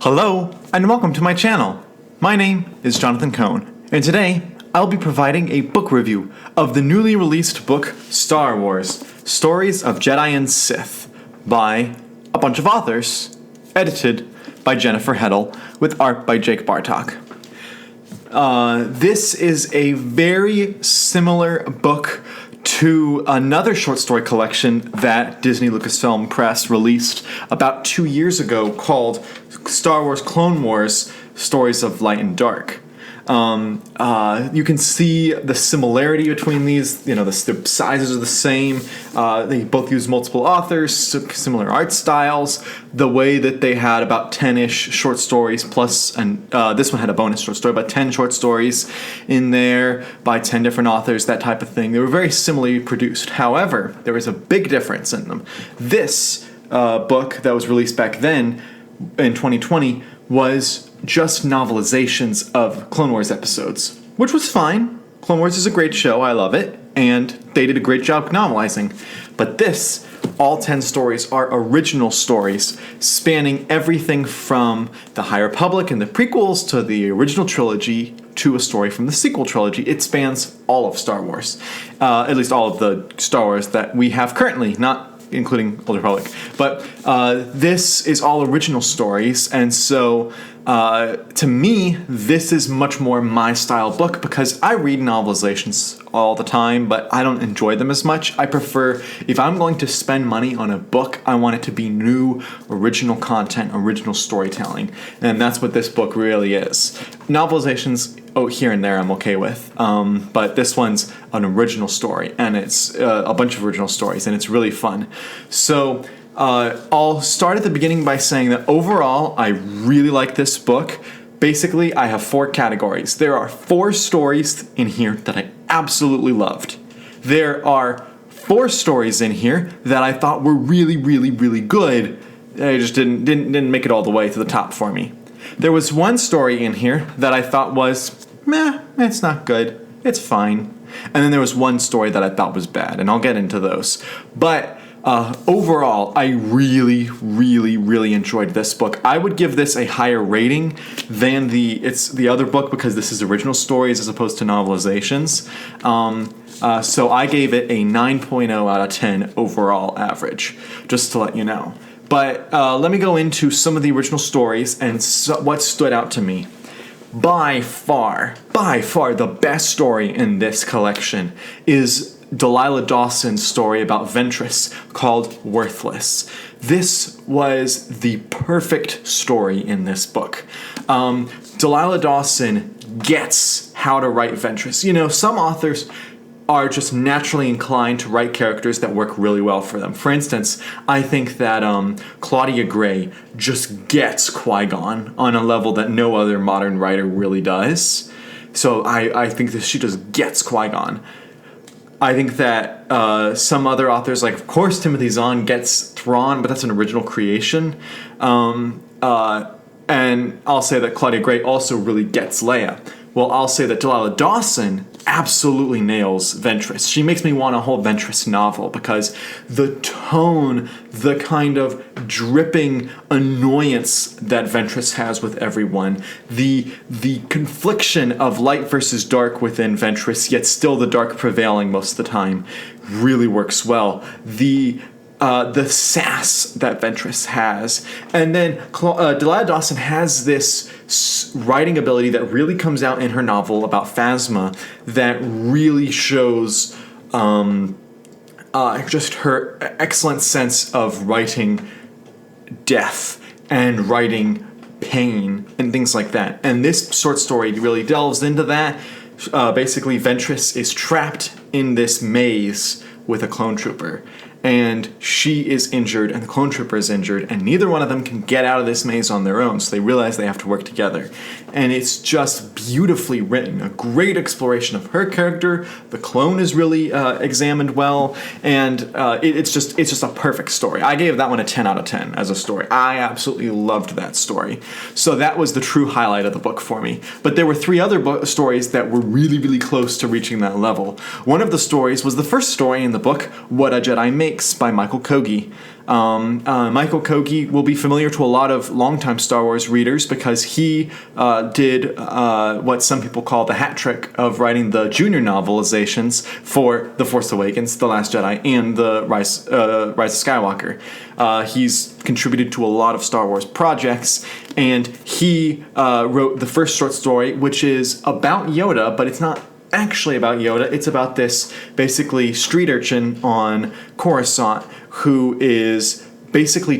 Hello, and welcome to my channel. My name is Jonathan Cohn, and today I'll be providing a book review of the newly released book Star Wars: Stories of Jedi and Sith by a bunch of authors, edited by Jennifer Heddle, with art by Jake Bartok. This is a very similar book to another short story collection that Disney Lucasfilm Press released about 2 years ago called Star Wars Clone Wars: Stories of Light and Dark. You can see the similarity between these. You know, the sizes are the same. They both use multiple authors, similar art styles. The way that they had about 10-ish short stories plus, and this one had a bonus short story, but 10 short stories in there by 10 different authors, that type of thing. They were very similarly produced. However, there was a big difference in them. This book that was released back then in 2020 was just novelizations of Clone Wars episodes, which was fine. Clone Wars is a great show, I love it, and they did a great job novelizing. But this, all 10 stories are original stories spanning everything from the High Republic and the prequels to the original trilogy to a story from the sequel trilogy. It spans all of Star Wars, at least all of the Star Wars that we have currently, not including Old Republic. But this is all original stories, and so to me, this is much more my style book because I read novelizations all the time, but I don't enjoy them as much. I prefer, if I'm going to spend money on a book, I want it to be new, original content, original storytelling, and that's what this book really is. Novelizations, here and there I'm okay with, but this one's an original story, and it's a bunch of original stories, and it's really fun. So I'll start at the beginning by saying that overall, I really like this book. Basically, I have 4 categories. There are 4 stories in here that I absolutely loved. There are 4 stories in here that I thought were really, really, really good. They just didn't make it all the way to the top for me. There was 1 story in here that I thought was, it's not good. It's fine. And then there was 1 story that I thought was bad, and I'll get into those. But overall, I really, really, really enjoyed this book. I would give this a higher rating than the other book because this is original stories as opposed to novelizations. So I gave it a 9.0 out of 10 overall average, just to let you know. But let me go into some of the original stories and what stood out to me. By far, the best story in this collection is Delilah Dawson's story about Ventress called Worthless. This was the perfect story in this book. Delilah Dawson gets how to write Ventress. You know, some authors are just naturally inclined to write characters that work really well for them. For instance, I think that Claudia Gray just gets Qui-Gon on a level that no other modern writer really does. So I think that she just gets Qui-Gon. I think that some other authors, like of course Timothy Zahn gets Thrawn, but that's an original creation. And I'll say that Claudia Gray also really gets Leia. Well, I'll say that Delilah Dawson absolutely nails Ventress. She makes me want a whole Ventress novel because the tone, the kind of dripping annoyance that Ventress has with everyone, the confliction of light versus dark within Ventress, yet still the dark prevailing most of the time, really works well. The sass that Ventress has. And then Delilah Dawson has this writing ability that really comes out in her novel about Phasma that really shows just her excellent sense of writing death and writing pain and things like that. And this short story really delves into that. Basically, Ventress is trapped in this maze with a clone trooper. And she is injured, and the clone trooper is injured, and neither one of them can get out of this maze on their own, so they realize they have to work together. And it's just beautifully written, a great exploration of her character. The clone is really examined well, and it's just a perfect story. I gave that one a 10 out of 10 as a story. I absolutely loved that story. So that was the true highlight of the book for me. But there were 3 other stories that were really, really close to reaching that level. One of the stories was the first story in the book, What a Jedi Made. Mistakes by Michael Kogi. Michael Kogi will be familiar to a lot of longtime Star Wars readers because he did what some people call the hat trick of writing the junior novelizations for The Force Awakens, The Last Jedi, and The Rise of Skywalker. He's contributed to a lot of Star Wars projects, and he wrote the first short story, which is about Yoda, but it's not actually about Yoda. It's about this basically street urchin on Coruscant who is basically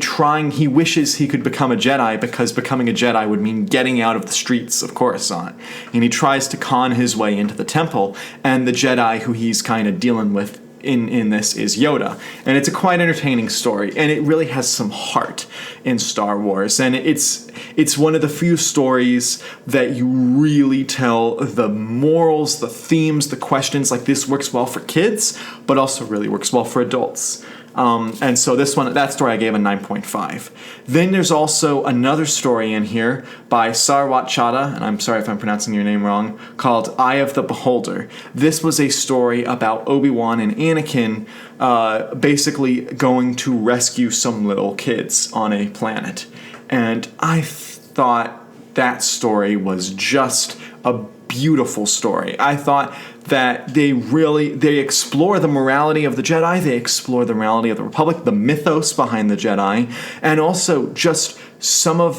he wishes he could become a Jedi because becoming a Jedi would mean getting out of the streets of Coruscant. And he tries to con his way into the temple, and the Jedi who he's kind of dealing with in this is Yoda. And it's a quite entertaining story, and it really has some heart in Star Wars. And it's one of the few stories that you really tell the morals, the themes, the questions. Like, this works well for kids, but also really works well for adults. And so that story I gave a 9.5. Then there's also another story in here by Sarwat Chadha, and I'm sorry if I'm pronouncing your name wrong, called Eye of the Beholder. This was a story about Obi-Wan and Anakin basically going to rescue some little kids on a planet. And I thought that story was just a beautiful story. I thought that they explore the morality of the Jedi, they explore the morality of the Republic, the mythos behind the Jedi, and also just some of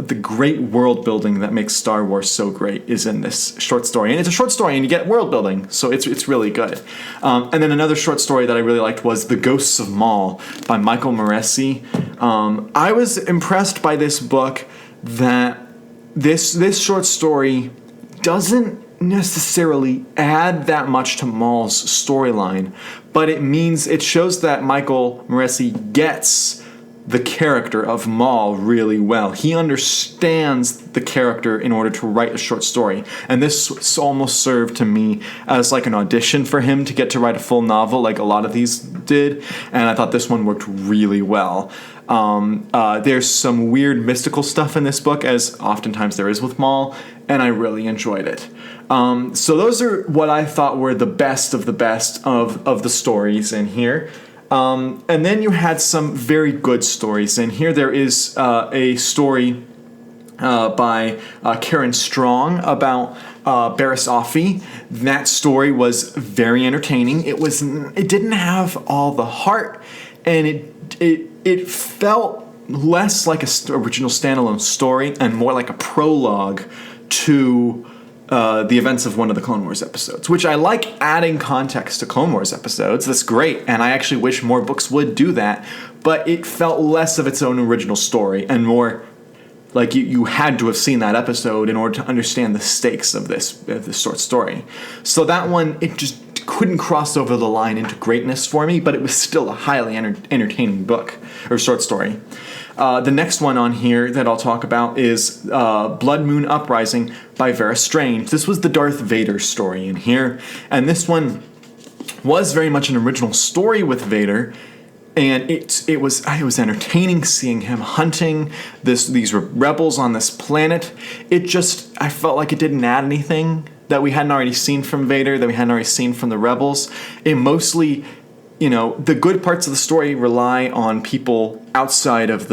the great world building that makes Star Wars so great is in this short story. And it's a short story, and you get world building, so it's really good. And then another short story that I really liked was The Ghosts of Maul by Michael Moresi. I was impressed by this book that this short story doesn't necessarily add that much to Maul's storyline, but it shows that Michael Moresi gets the character of Maul really well. He understands the character in order to write a short story, and this almost served to me as like an audition for him to get to write a full novel like a lot of these did, and I thought this one worked really well. There's some weird mystical stuff in this book, as oftentimes there is with Maul, and I really enjoyed it. So those are what I thought were the best of the stories in here. And then you had some very good stories in here. There is a story by Karen Strong about Barriss Offee. That story was very entertaining. It didn't have all the heart, and it felt less like a original standalone story and more like a prologue to the events of one of the Clone Wars episodes, which I like adding context to Clone Wars episodes. That's great, and I actually wish more books would do that, but it felt less of its own original story and more like you had to have seen that episode in order to understand the stakes of this short story. So that one, it just couldn't cross over the line into greatness for me, but it was still a highly entertaining book or short story. The next one on here that I'll talk about is Blood Moon Uprising by Vera Strange. This was the Darth Vader story in here, and this one was very much an original story with Vader, and it was entertaining seeing him hunting these rebels on this planet. I felt like it didn't add anything that we hadn't already seen from Vader, that we hadn't already seen from the rebels. It mostly, the good parts of the story rely on people outside of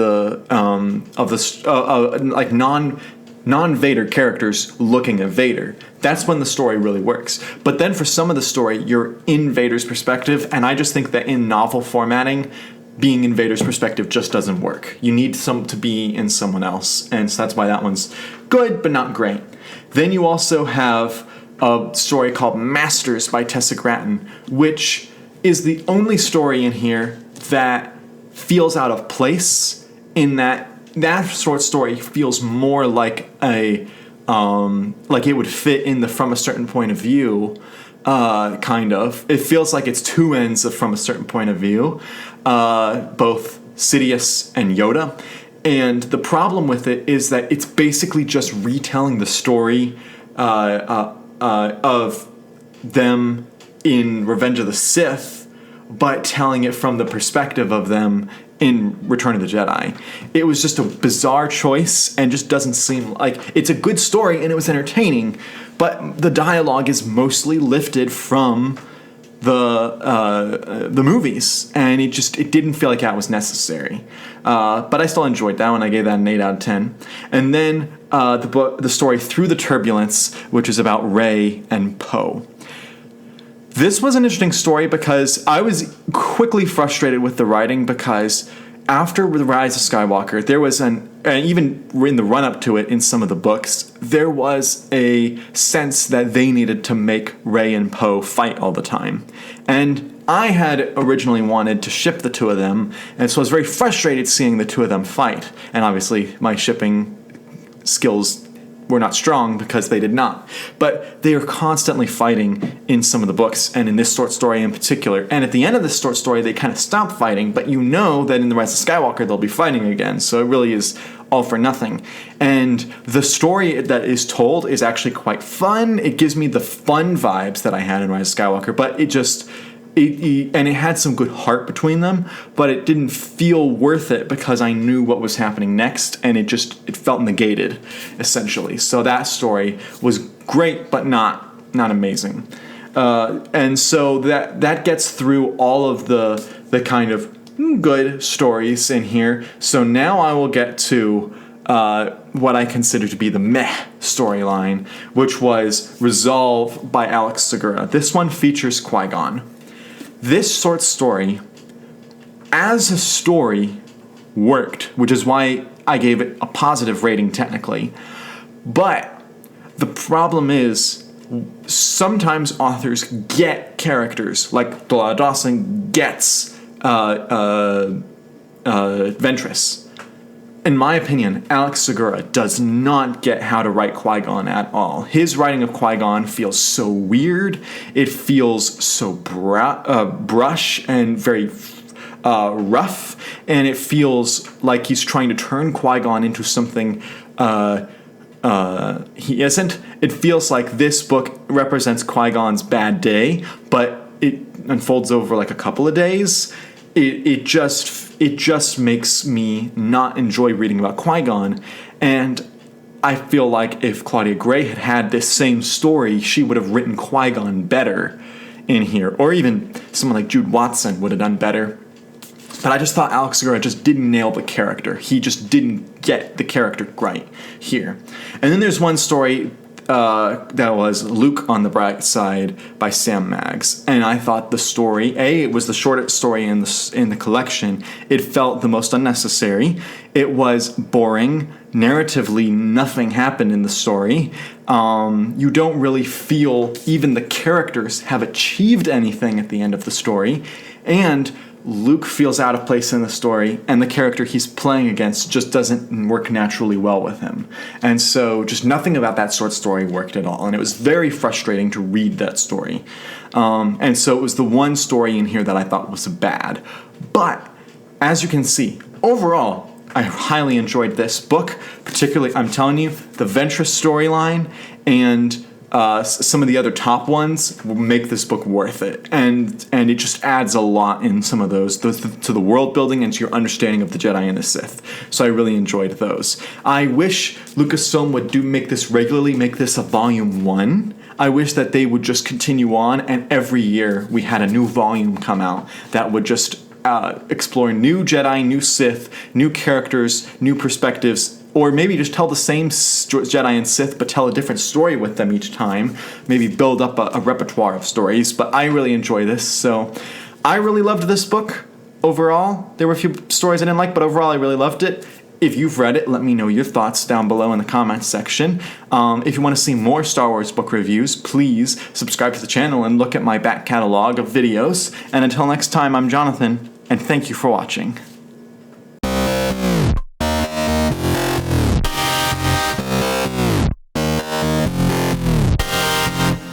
like non-Vader characters looking at Vader. That's when the story really works. But then for some of the story, you're in Vader's perspective, and I just think that in novel formatting, being in Vader's perspective just doesn't work. You need to be in someone else, and so that's why that one's good, but not great. Then you also have a story called Masters by Tessa Gratton, which is the only story in here that feels out of place, in that short story feels more like like it would fit in the From a Certain Point of View, kind of. It feels like it's two ends of From a Certain Point of View, both Sidious and Yoda. And the problem with it is that it's basically just retelling the story of them in Revenge of the Sith, but telling it from the perspective of them in Return of the Jedi. It was just a bizarre choice and just doesn't seem like... It's a good story and it was entertaining, but the dialogue is mostly lifted from the movies, and it didn't feel like that was necessary. But I still enjoyed that one. I gave that an 8 out of 10. And then the story Through the Turbulence, which is about Rey and Poe. This was an interesting story because I was quickly frustrated with the writing, because after The Rise of Skywalker, there was even in the run-up to it in some of the books, there was a sense that they needed to make Rey and Poe fight all the time. And I had originally wanted to ship the two of them, and so I was very frustrated seeing the two of them fight. And obviously, my shipping skills were not strong because they did not. But they are constantly fighting in some of the books, and in this short story in particular. And at the end of this short story, they kind of stop fighting, but you know that in The Rise of Skywalker, they'll be fighting again. So it really is all for nothing. And the story that is told is actually quite fun. It gives me the fun vibes that I had in Rise of Skywalker, but and it had some good heart between them, but it didn't feel worth it because I knew what was happening next, and it felt negated, essentially. So that story was great, but not amazing. And so that gets through all of the kind of good stories in here. So now I will get to what I consider to be the meh storyline, which was Resolve by Alex Segura. This one features Qui-Gon. This short story, as a story, worked, which is why I gave it a positive rating technically. But the problem is, sometimes authors get characters, like Dawson gets Ventress. In my opinion, Alex Segura does not get how to write Qui-Gon at all. His writing of Qui-Gon feels so weird. It feels so brush and very rough, and it feels like he's trying to turn Qui-Gon into something he isn't. It feels like this book represents Qui-Gon's bad day, but it unfolds over like a couple of days. It just makes me not enjoy reading about Qui-Gon, and I feel like if Claudia Gray had had this same story, she would have written Qui-Gon better in here, or even someone like Jude Watson would have done better. But I just thought Alex Segura just didn't nail the character. He just didn't get the character right here. And then there's one story that was Luke on the Bright Side by Sam Maggs, and I thought the story, it was the shortest story in the collection. It felt the most unnecessary. It was boring. Narratively, nothing happened in the story. You don't really feel even the characters have achieved anything at the end of the story, and Luke feels out of place in the story, and the character he's playing against just doesn't work naturally well with him. And so just nothing about that short story worked at all, and it was very frustrating to read that story. And so it was the one story in here that I thought was bad. But, as you can see, overall, I highly enjoyed this book, particularly, I'm telling you, the Ventress storyline and some of the other top ones will make this book worth it, and it just adds a lot in some of those to the world building and to your understanding of the Jedi and the Sith. So I really enjoyed those. I wish Lucasfilm would make this regularly, make this a volume 1. I wish that they would just continue on, and every year we had a new volume come out that would just explore new Jedi, new Sith, new characters, new perspectives, or maybe just tell the same Jedi and Sith, but tell a different story with them each time. Maybe build up a repertoire of stories. But I really enjoy this, so I really loved this book overall. There were a few stories I didn't like, but overall I really loved it. If you've read it, let me know your thoughts down below in the comments section. If you want to see more Star Wars book reviews, please subscribe to the channel and look at my back catalog of videos. And until next time, I'm Jonathan, and thank you for watching.